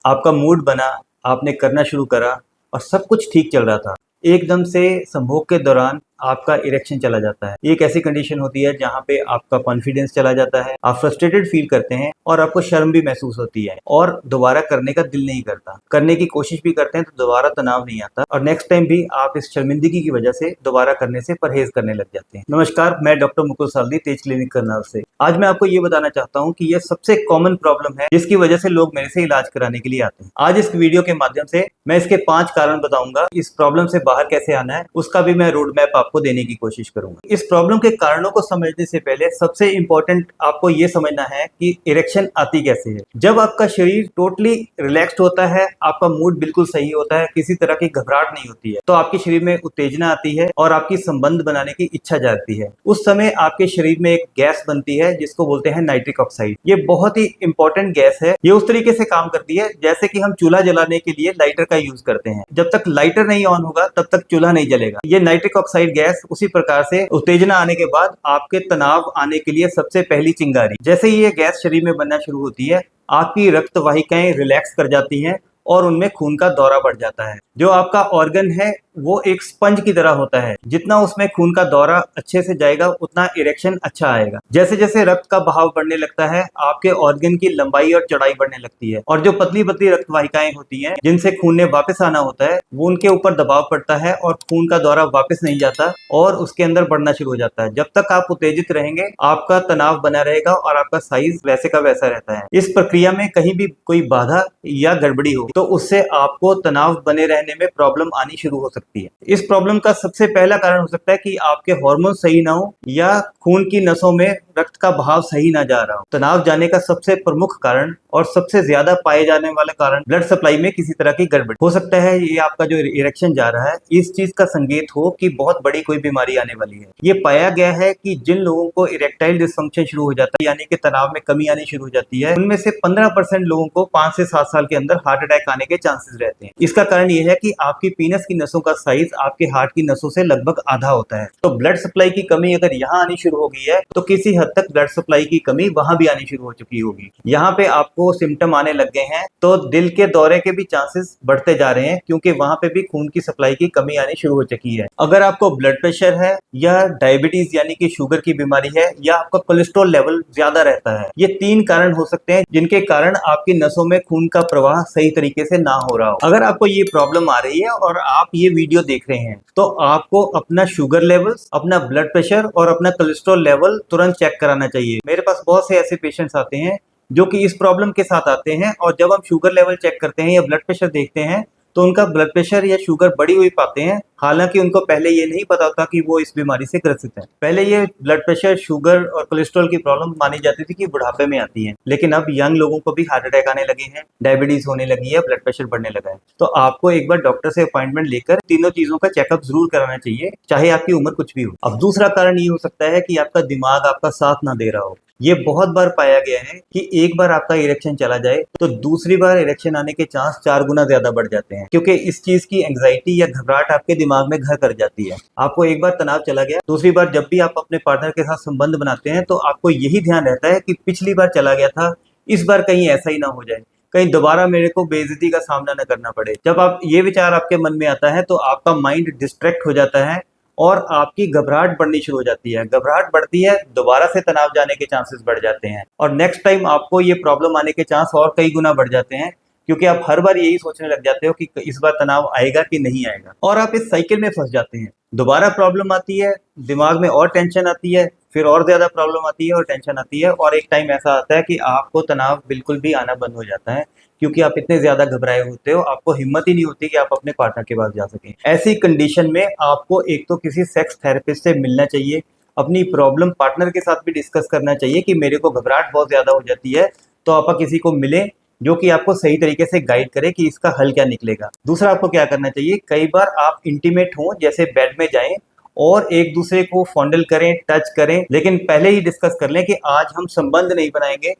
आपका मूड बना, आपने करना शुरू करा और सब कुछ ठीक चल रहा था। एकदम से संभोग के दौरान आपका इरेक्शन चला जाता है। एक ऐसी कंडीशन होती है जहाँ पे आपका कॉन्फिडेंस चला जाता है, आप फ्रस्ट्रेटेड फील करते हैं और आपको शर्म भी महसूस होती है और दोबारा करने का दिल नहीं करता। करने की कोशिश भी करते हैं तो दोबारा तनाव नहीं आता और नेक्स्ट टाइम भी आप इस शर्मिंदगी की वजह से दोबारा करने से परहेज करने लग जाते हैं। नमस्कार, मैं डॉक्टर मुकुल साल्दी, तेज क्लिनिक करनाल से। आज मैं आपको ये बताना चाहता हूँ कि यह सबसे कॉमन प्रॉब्लम है जिसकी वजह से लोग मेरे से इलाज कराने के लिए आते हैं। आज इस वीडियो के माध्यम से मैं इसके 5 कारण बताऊंगा। इस प्रॉब्लम से बाहर कैसे आना है उसका भी मैं रोड मैप आपको देने की कोशिश करूंगा। इस प्रॉब्लम के कारणों को समझने से पहले सबसे इंपॉर्टेंट आपको ये समझना है कि इरेक्शन आती कैसे है। जब आपका शरीर टोटली रिलैक्स्ड होता है, आपका मूड बिल्कुल सही होता है, किसी तरह की घबराहट नहीं होती है, तो आपके शरीर में उत्तेजना आती है और आपकी संबंध बनाने की इच्छा जागती है। उस समय आपके शरीर में एक गैस बनती है जिसको बोलते हैं नाइट्रिक ऑक्साइड। ये बहुत ही इंपॉर्टेंट गैस है। ये उस तरीके से काम करती है जैसे कि हम चूल्हा जलाने के लिए लाइटर का यूज करते हैं। जब तक लाइटर नहीं ऑन होगा तब तक चूल्हा नहीं जलेगा। ये नाइट्रिक ऑक्साइड गैस उसी प्रकार से उत्तेजना आने के बाद आपके तनाव आने के लिए सबसे पहली चिंगारी। जैसे ही ये गैस शरीर में बनना शुरू होती है, आपकी रक्त वाहिकाएं रिलैक्स कर जाती हैं और उनमें खून का दौरा बढ़ जाता है। जो आपका ऑर्गन है वो एक स्पंज की तरह होता है, जितना उसमें खून का दौरा अच्छे से जाएगा उतना इरेक्शन अच्छा आएगा। जैसे जैसे रक्त का बहाव बढ़ने लगता है, आपके ऑर्गन की लंबाई और चौड़ाई बढ़ने लगती है और जो पतली पतली रक्त वाहिकाएं होती हैं जिनसे खून ने वापस आना होता है, वो उनके ऊपर दबाव पड़ता है और खून का दौरा वापस नहीं जाता और उसके अंदर बढ़ना शुरू हो जाता है। जब तक आप उत्तेजित रहेंगे, आपका तनाव बना रहेगा और आपका साइज वैसे का वैसा रहता है। इस प्रक्रिया में कहीं भी कोई बाधा या गड़बड़ी हो तो उससे आपको तनाव बने रहने में प्रॉब्लम आनी शुरू हो सकती है। इस प्रॉब्लम का सबसे पहला कारण हो सकता है कि आपके हार्मोन सही ना हो या खून की नसों में रक्त का बहाव सही ना जा रहा हो। तनाव जाने का सबसे प्रमुख कारण और सबसे ज्यादा पाए जाने वाला कारण ब्लड सप्लाई में किसी तरह की गड़बड़ी हो सकता है। ये आपका जो इरेक्शन जा रहा है, इस चीज का संकेत हो कि बहुत बड़ी कोई बीमारी आने वाली है। ये पाया गया है कि जिन लोगों को इरेक्टाइल डिसफंक्शन शुरू हो जाता है, यानी कि तनाव में कमी आनी शुरू हो जाती है, उनमें से 15% लोगों को 5 से 7 साल के अंदर हार्ट अटैक आने के चांसेस रहते हैं। इसका कारण ये है कि आपकी पीनस की नसों का साइज आपके हार्ट की नसों से लगभग आधा होता है। तो ब्लड सप्लाई की कमी अगर यहाँ आनी शुरू हो गई है तो किसी हद तक ब्लड सप्लाई की कमी वहां भी आनी शुरू हो चुकी होगी। यहाँ पे आपको सिम्टम आने लग गए हैं तो दिल के दौरे के भी चांसेस बढ़ते जा रहे हैं, क्योंकि वहां पे भी खून की सप्लाई की कमी आनी शुरू हो चुकी है। अगर आपको ब्लड प्रेशर है या डायबिटीज यानी कि शुगर की बीमारी है या आपका कोलेस्ट्रॉल लेवल ज्यादा रहता है, ये 3 कारण हो सकते हैं जिनके कारण आपकी नसों में खून का प्रवाह सही तरीके से ना हो रहा हो। अगर आपको ये प्रॉब्लम आ रही है और आप ये वीडियो देख रहे हैं तो आपको अपना शुगर लेवल, अपना ब्लड प्रेशर और अपना कोलेस्ट्रॉल लेवल तुरंत चेक कराना चाहिए। मेरे पास बहुत से ऐसे पेशेंट्स आते हैं जो कि इस प्रॉब्लम के साथ आते हैं और जब हम शुगर लेवल चेक करते हैं या ब्लड प्रेशर देखते हैं तो उनका ब्लड प्रेशर या शुगर बढ़ी हुई पाते हैं, हालांकि उनको पहले ये नहीं पता होता कि वो इस बीमारी से ग्रसित है। पहले ये ब्लड प्रेशर, शुगर और कोलेस्ट्रॉल की प्रॉब्लम मानी जाती थी कि बुढ़ापे में आती है, लेकिन अब यंग लोगों को भी हार्ट अटैक आने लगे हैं, डायबिटीज होने लगी है, ब्लड प्रेशर बढ़ने लगा है। तो आपको एक बार डॉक्टर से अपॉइंटमेंट लेकर तीनों चीजों का चेकअप जरूर कराना चाहिए, चाहे आपकी उम्र कुछ भी हो। अब दूसरा कारण ये हो सकता है कि आपका दिमाग आपका साथ ना दे रहा हो। ये बहुत बार पाया गया है कि एक बार आपका इरेक्शन चला जाए तो दूसरी बार इरेक्शन आने के चांस 4 गुना ज्यादा बढ़ जाते हैं, क्योंकि इस चीज की एंग्जाइटी या घबराहट आपके दिमाग में घर कर जाती है। आपको एक बार तनाव चला गया, दूसरी बार जब भी आप अपने पार्टनर के साथ संबंध बनाते हैं तो आपको यही ध्यान रहता है कि पिछली बार चला गया था, इस बार कहीं ऐसा ही ना हो जाए, कहीं दोबारा मेरे को बेइज्जती का सामना न करना पड़े। जब आप ये विचार आपके मन में आता है तो आपका माइंड डिस्ट्रैक्ट हो जाता है और आपकी घबराहट बढ़नी शुरू हो जाती है। घबराहट बढ़ती है, दोबारा से तनाव जाने के चांसेस बढ़ जाते हैं और नेक्स्ट टाइम आपको ये प्रॉब्लम आने के चांस और कई गुना बढ़ जाते हैं, क्योंकि आप हर बार यही सोचने लग जाते हो कि इस बार तनाव आएगा कि नहीं आएगा और आप इस साइकिल में फंस जाते हैं। दोबारा प्रॉब्लम आती है, दिमाग में और टेंशन आती है, फिर और ज्यादा प्रॉब्लम आती है और टेंशन आती है और एक टाइम ऐसा आता है कि आपको तनाव बिल्कुल भी आना बंद हो जाता है, क्योंकि आप इतने ज्यादा घबराए होते हो, आपको हिम्मत ही नहीं होती कि आप अपने पार्टनर के पास जा सकें। ऐसी कंडीशन में आपको एक तो किसी सेक्स थेरेपिस्ट से मिलना चाहिए, अपनी प्रॉब्लम पार्टनर के साथ भी डिस्कस करना चाहिए कि मेरे को घबराहट बहुत ज्यादा हो जाती है, तो आप किसी को मिले जो कि आपको सही तरीके से गाइड करे कि इसका हल क्या निकलेगा। दूसरा आपको क्या करना चाहिए, कई बार आप इंटीमेट हो, जैसे बेड में जाएं और एक दूसरे को फॉन्डल करें, टच करें, लेकिन पहले ही डिस्कस कर लें कि आज हम संबंध नहीं बनाएंगे,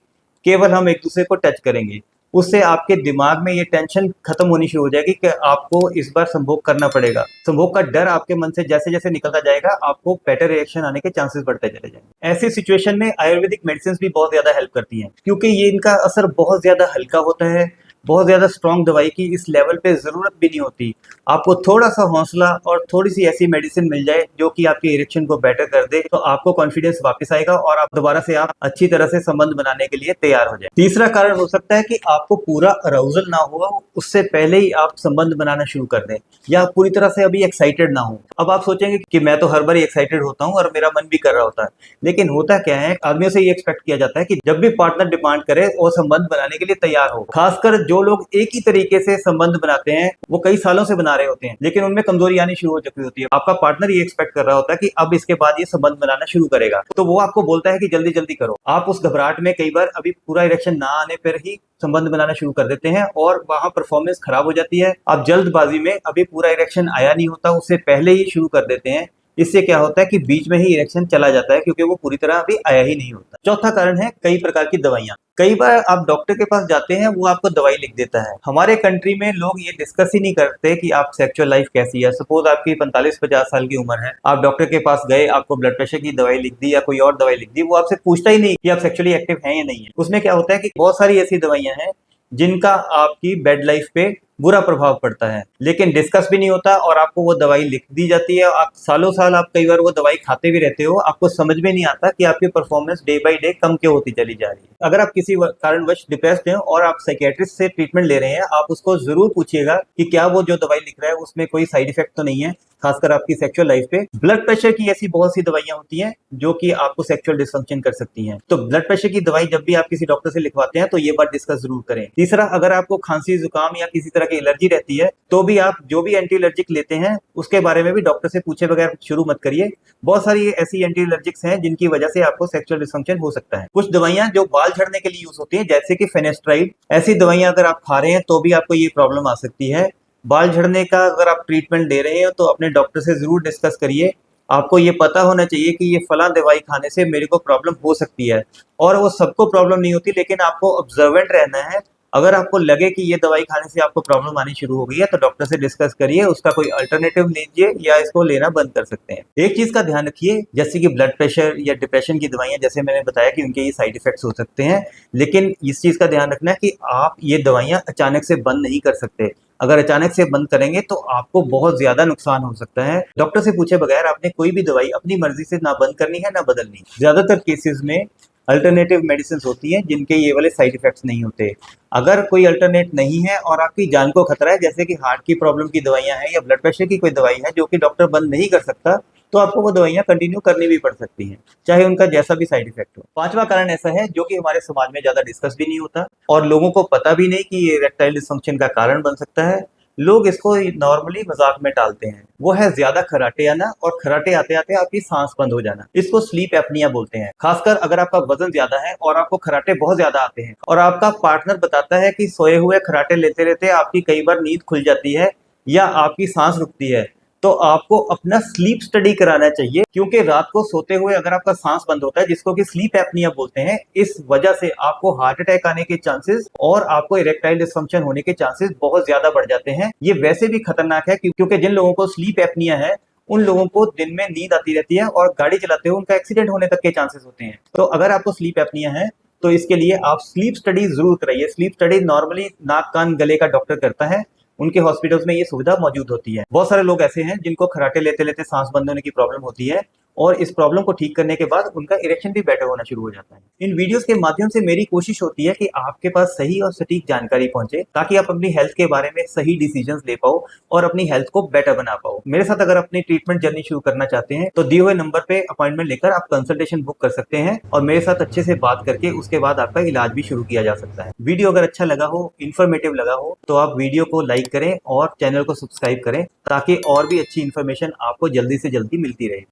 केवल हम एक दूसरे को टच करेंगे। उससे आपके दिमाग में ये टेंशन खत्म होनी शुरू हो जाएगी कि आपको इस बार संभोग करना पड़ेगा। संभोग का डर आपके मन से जैसे जैसे निकलता जाएगा, आपको बेटर रिएक्शन आने के चांसेस बढ़ते चले जाएंगे। ऐसी सिचुएशन में आयुर्वेदिक मेडिसिन भी बहुत ज्यादा हेल्प करती हैं, क्योंकि ये इनका असर बहुत ज्यादा हल्का होता है, बहुत ज्यादा स्ट्रॉन्ग दवाई की इस लेवल पे जरूरत भी नहीं होती। आपको थोड़ा सा हौसला और थोड़ी सी ऐसी मेडिसिन मिल जाए जो कि आपके इरेक्शन को बेटर कर दे, तो आपको कॉन्फिडेंस वापस आएगा और आप दोबारा से आप अच्छी तरह से संबंध बनाने के लिए तैयार हो जाए। तीसरा कारण हो सकता है कि आपको पूरा अराउजल ना हुआ, उससे पहले ही आप संबंध बनाना शुरू कर दें, या पूरी तरह से अभी एक्साइटेड ना हो। अब आप सोचेंगे कि मैं तो हर बार एक्साइटेड होता हूँ और मेरा मन भी कर रहा होता है, लेकिन होता क्या है, आदमियों से ये एक्सपेक्ट किया जाता है कि जब भी पार्टनर डिमांड करे और संबंध बनाने के लिए तैयार हो। खासकर जो लोग एक ही तरीके से संबंध बनाते हैं, वो कई सालों से बना रहे होते हैं, लेकिन उनमें कमजोरी आनी शुरू हो चुकी होती है। आपका पार्टनर ये एक्सपेक्ट कर रहा होता है कि अब इसके बाद ये संबंध बनाना शुरू करेगा, तो वो आपको बोलता है कि जल्दी जल्दी करो। आप उस घबराहट में कई बार अभी पूरा इरेक्शन ना आने पर ही संबंध बनाना शुरू कर देते हैं और वहां परफॉर्मेंस खराब हो जाती है। आप जल्दबाजी में अभी पूरा इरेक्शन आया नहीं होता, उससे पहले ही शुरू कर देते हैं। इससे क्या होता है कि बीच में ही इरेक्शन चला जाता है, क्योंकि वो पूरी तरह अभी आया ही नहीं होता। चौथा कारण है कई प्रकार की दवाइयां। कई बार आप डॉक्टर के पास जाते हैं, वो आपको दवाई लिख देता है। हमारे कंट्री में लोग ये डिस्कस ही नहीं करते कि आप सेक्सुअल लाइफ कैसी है। सपोज आपकी 45-50 साल की उम्र है, आप डॉक्टर के पास गए, आपको ब्लड प्रेशर की दवाई लिख दी या कोई और दवाई लिख दी, वो आपसे पूछता ही नहीं कि आप सेक्सुअली एक्टिव हैं या नहीं है। उसमें क्या होता है कि बहुत सारी ऐसी दवाइयां हैं जिनका आपकी बेड लाइफ पे बुरा प्रभाव पड़ता है, लेकिन डिस्कस भी नहीं होता और आपको वो दवाई लिख दी जाती है। आप सालों साल आप कई बार वो दवाई खाते भी रहते हो, आपको समझ में नहीं आता कि आपकी परफॉर्मेंस डे बाय डे कम क्यों होती चली जा रही है। अगर आप किसी कारणवश डिप्रेस्ड हैं और आप साइकियाट्रिस्ट से ट्रीटमेंट ले रहे हैं, आप उसको जरूर पूछिएगा कि क्या वो जो दवाई लिख रहा है उसमें कोई साइड इफेक्ट तो नहीं है, खासकर आपकी सेक्सुअल लाइफ पे। ब्लड प्रेशर की ऐसी बहुत सी दवाइयां होती हैं जो कि आपको सेक्सुअल डिसफंक्शन कर सकती हैं, तो ब्लड प्रेशर की दवाई जब भी आप किसी डॉक्टर से लिखवाते हैं तो ये बात डिस्कस जरूर करें। तीसरा, अगर आपको खांसी जुकाम या किसी तरह की एलर्जी रहती है, तो भी आप जो भी एंटी एलर्जिक लेते हैं उसके बारे में भी डॉक्टर से पूछे बगैर शुरू मत करिए। बहुत सारी ऐसी एंटी एलर्जिक्स हैं जिनकी वजह से आपको सेक्सुअल डिसफंक्शन हो सकता है। कुछ दवाइयां जो बाल झड़ने के लिए यूज होती है, जैसे कि फेनेस्ट्राइड, ऐसी दवाइयां अगर आप खा रहे हैं तो भी आपको ये प्रॉब्लम आ सकती है। बाल झड़ने का अगर आप ट्रीटमेंट ले रहे हैं तो अपने डॉक्टर से जरूर डिस्कस करिए। आपको ये पता होना चाहिए कि ये फला दवाई खाने से मेरे को प्रॉब्लम हो सकती है, और वो सबको प्रॉब्लम नहीं होती, लेकिन आपको ऑब्जर्वेंट रहना है। अगर आपको लगे कि ये दवाई खाने से आपको प्रॉब्लम आनी शुरू हो गई है तो डॉक्टर से डिस्कस करिए, उसका कोई अल्टरनेटिव लीजिए या इसको लेना बंद कर सकते हैं। एक चीज का ध्यान रखिए, जैसे कि ब्लड प्रेशर या डिप्रेशन की दवाइयां, जैसे मैंने बताया कि उनके ये साइड इफेक्ट्स हो सकते हैं, लेकिन इस चीज का ध्यान रखना है कि आप ये दवाइयां अचानक से बंद नहीं कर सकते। अगर अचानक से बंद करेंगे तो आपको बहुत ज्यादा नुकसान हो सकता है। डॉक्टर से पूछे बगैर आपने कोई भी दवाई अपनी मर्जी से ना बंद करनी है ना बदलनी। ज्यादातर केसेस में अल्टरनेटिव मेडिसिन होती हैं जिनके ये वाले साइड इफेक्ट्स नहीं होते। अगर कोई अल्टरनेट नहीं है और आपकी जान को खतरा है, जैसे कि हार्ट की प्रॉब्लम की दवाइयां हैं या ब्लड प्रेशर की कोई दवाई है जो कि डॉक्टर बंद नहीं कर सकता, तो आपको वो दवाइयां कंटिन्यू करनी भी पड़ सकती हैं, चाहे उनका जैसा भी साइड इफेक्ट हो। पांचवा कारण ऐसा है जो कि हमारे समाज में ज्यादा डिस्कस भी नहीं होता और लोगों को पता भी नहीं कि ये इरेक्टाइल डिसफंक्शन का कारण बन सकता है। लोग इसको नॉर्मली मजाक में टालते हैं, वो है ज्यादा खराटे आना और खराटे आते आते आपकी सांस बंद हो जाना। इसको स्लीप एपनिया बोलते हैं। खासकर अगर आपका वजन ज्यादा है और आपको खराटे बहुत ज्यादा आते हैं और आपका पार्टनर बताता है कि सोए हुए खराटे लेते लेते आपकी कई बार नींद खुल जाती है या आपकी सांस रुकती है, तो आपको अपना स्लीप स्टडी कराना चाहिए, क्योंकि रात को सोते हुए अगर आपका सांस बंद होता है, जिसको कि स्लीप एपनिया बोलते हैं, इस वजह से आपको हार्ट अटैक आने के चांसेस और आपको इरेक्टाइल डिसफंक्शन होने के चांसेस बहुत ज्यादा बढ़ जाते हैं। ये वैसे भी खतरनाक है क्योंकि जिन लोगों को स्लीप एपनिया है उन लोगों को दिन में नींद आती रहती है और गाड़ी चलाते हुए उनका एक्सीडेंट होने तक के चांसेस होते हैं। तो अगर आपको स्लीप एपनिया है तो इसके लिए आप स्लीप स्टडी जरूर कराइए। स्लीप स्टडी नॉर्मली नाक कान गले का डॉक्टर करता है, उनके हॉस्पिटल्स में ये सुविधा मौजूद होती है। बहुत सारे लोग ऐसे हैं जिनको खराटे लेते लेते सांस बंद होने की प्रॉब्लम होती है और इस प्रॉब्लम को ठीक करने के बाद उनका इरेक्शन भी बेटर होना शुरू हो जाता है। इन वीडियोस के माध्यम से मेरी कोशिश होती है कि आपके पास सही और सटीक जानकारी पहुंचे, ताकि आप अपनी हेल्थ के बारे में सही डिसीजंस ले पाओ और अपनी हेल्थ को बेटर बना पाओ। मेरे साथ अगर अपनी ट्रीटमेंट जर्नी शुरू करना चाहते हैं तो दिए हुए नंबर पे अपॉइंटमेंट लेकर आप कंसल्टेशन बुक कर सकते हैं और मेरे साथ अच्छे से बात करके उसके बाद आपका इलाज भी शुरू किया जा सकता है। वीडियो अगर अच्छा लगा हो, इन्फॉर्मेटिव लगा हो, तो आप वीडियो को लाइक करें और चैनल को सब्सक्राइब करें, ताकि और भी अच्छी इन्फॉर्मेशन आपको जल्दी से जल्दी मिलती रहे।